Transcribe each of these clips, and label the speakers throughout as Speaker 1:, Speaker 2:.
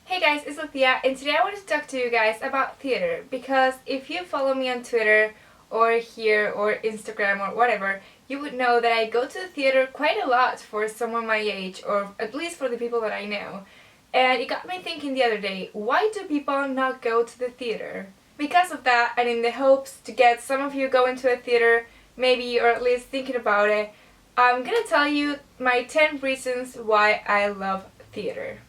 Speaker 1: Hey guys, it's Lucia, and today I wanted to talk to you guys about theater because if you follow me on Twitter or here or Instagram or whatever, you would know that I go to the theater quite a lot for someone my age, or at least for the people that I know. And it got me thinking the other day, why do people not go to the theater? Because of that, and in the hopes to get some of you going to a theater, maybe, or at least thinking about it, I'm gonna tell you my 10 reasons why I love theater.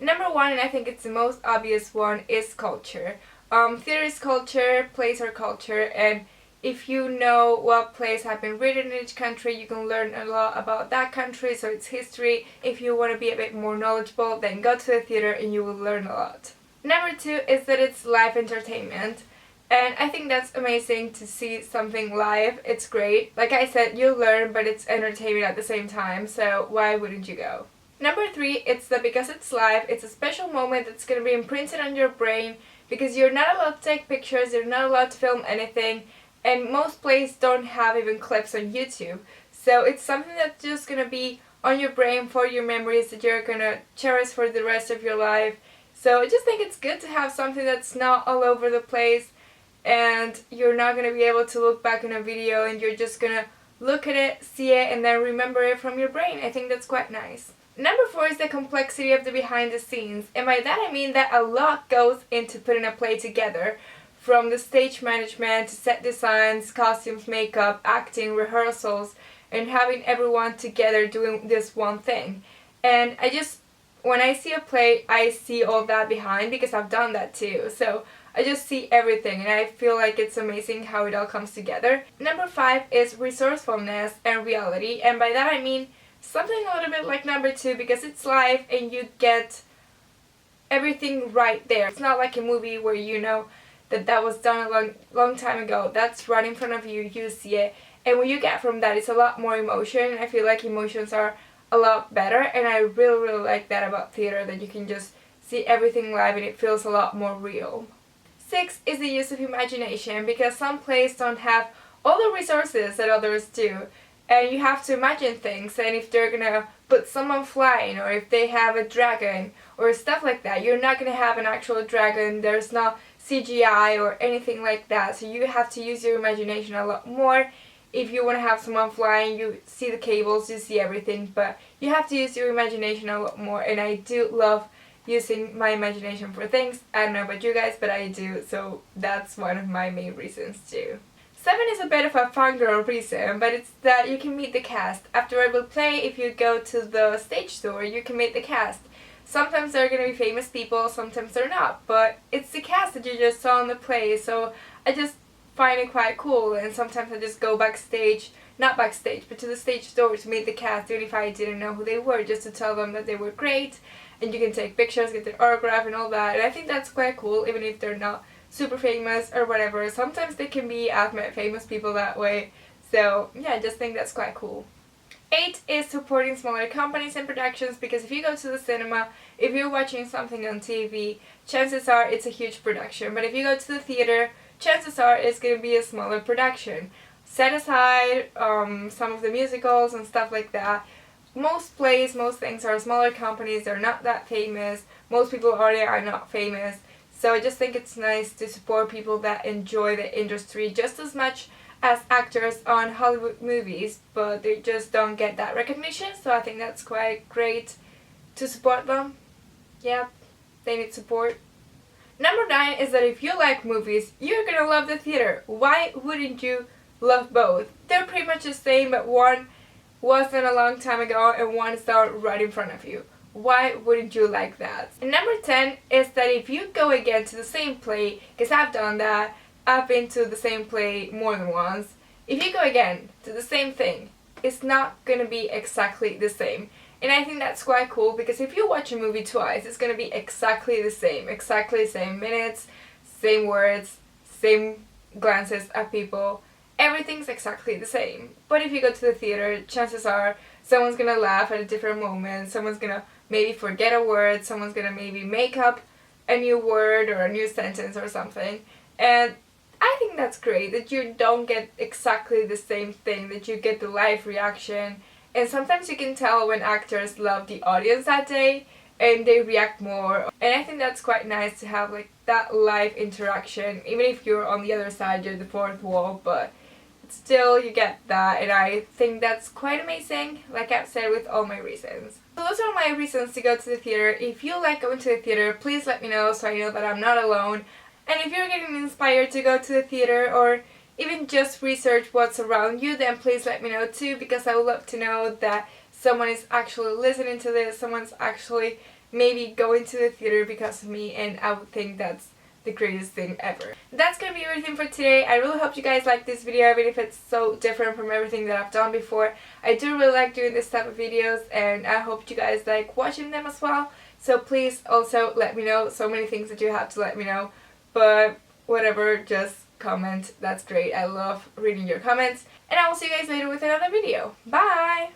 Speaker 1: Number one, and I think it's the most obvious one, is culture. Theater is culture, plays are culture, and if you know what plays have been written in each country, you can learn a lot about that country, so it's history. If you want to be a bit more knowledgeable, then go to the theater and you will learn a lot. Number two is that it's live entertainment. And I think that's amazing to see something live. It's great. Like I said, you learn, but it's entertainment at the same time, so why wouldn't you go? Number three, it's that because it's live, it's a special moment that's going to be imprinted on your brain because you're not allowed to take pictures, you're not allowed to film anything, and most plays don't have even clips on YouTube. So it's something that's just going to be on your brain for your memories that you're going to cherish for the rest of your life. So I just think it's good to have something that's not all over the place and you're not going to be able to look back in a video and you're just going to look at it, see it, and then remember it from your brain. I think that's quite nice. Number four is the complexity of the behind the scenes, and by that I mean that a lot goes into putting a play together, from the stage management to set designs, costumes, makeup, acting, rehearsals, and having everyone together doing this one thing. And when I see a play, I see all that behind because I've done that too. So I just see everything and I feel like it's amazing how it all comes together. Number five is resourcefulness and reality, and by that I mean something a little bit like number two because it's live and you get everything right there. It's not like a movie where you know that was done a long time ago. That's right in front of you, you see it. And what you get from that is a lot more emotion. I feel like emotions are a lot better and I really like that about theater, that you can just see everything live and it feels a lot more real. Six is the use of imagination because some plays don't have all the resources that others do. And you have to imagine things, and if they're gonna put someone flying, or if they have a dragon, or stuff like that, you're not gonna have an actual dragon, there's no CGI or anything like that, so you have to use your imagination a lot more. If you want to have someone flying, you see the cables, you see everything, but you have to use your imagination a lot more, and I do love using my imagination for things. I don't know about you guys, but I do, so that's one of my main reasons too. 7 is a bit of a fangirl reason, but it's that you can meet the cast. After every play, if you go to the stage door, you can meet the cast. Sometimes they're going to be famous people, sometimes they're not, but it's the cast that you just saw in the play, so I just find it quite cool, and sometimes I just go backstage, not backstage, but to the stage door to meet the cast, even if I didn't know who they were, just to tell them that they were great, and you can take pictures, get their autograph and all that, and I think that's quite cool, even if they're not super famous or whatever. Sometimes they can be. I've met famous people that way, so yeah, I just think that's quite cool. 8 is supporting smaller companies and productions because if you go to the cinema, if you're watching something on TV, chances are it's a huge production, but if you go to the theater, chances are it's going to be a smaller production. Set aside some of the musicals and stuff like that, most plays, most things are smaller companies, they're not that famous, most people already are not famous. So I just think it's nice to support people that enjoy the industry just as much as actors on Hollywood movies, but they just don't get that recognition, so I think that's quite great to support them. Yeah, they need support. Number 9 is that if you like movies, you're gonna love the theater. Why wouldn't you love both? They're pretty much the same, but one was done a long time ago and one is done right in front of you. Why wouldn't you like that? And number 10 is that if you go again to the same play, because I've done that, I've been to the same play more than once, if you go again to the same thing, it's not gonna be exactly the same. And I think that's quite cool because if you watch a movie twice, it's gonna be exactly the same minutes, same words, same glances at people, everything's exactly the same. But if you go to the theater, chances are someone's gonna laugh at a different moment, someone's gonna maybe forget a word, someone's gonna maybe make up a new word or a new sentence or something. And I think that's great that you don't get exactly the same thing, that you get the live reaction. And sometimes you can tell when actors love the audience that day and they react more, and I think that's quite nice to have like that live interaction, even if you're on the other side, you're the fourth wall, but still you get that, and I think that's quite amazing, like I've said with all my reasons. So those are my reasons to go to the theater. If you like going to the theater, please let me know so I know that I'm not alone. And if you're getting inspired to go to the theater or even just research what's around you, then please let me know too, because I would love to know that someone is actually listening to this, someone's actually maybe going to the theater because of me, and I would think that's the greatest thing ever. That's gonna be everything for today. I really hope you guys like this video, even if it's so different from everything that I've done before. I do really like doing this type of videos, and I hope you guys like watching them as well. So please also let me know. So many things that you have to let me know, but whatever, just comment. That's great. I love reading your comments, and I will see you guys later with another video. Bye!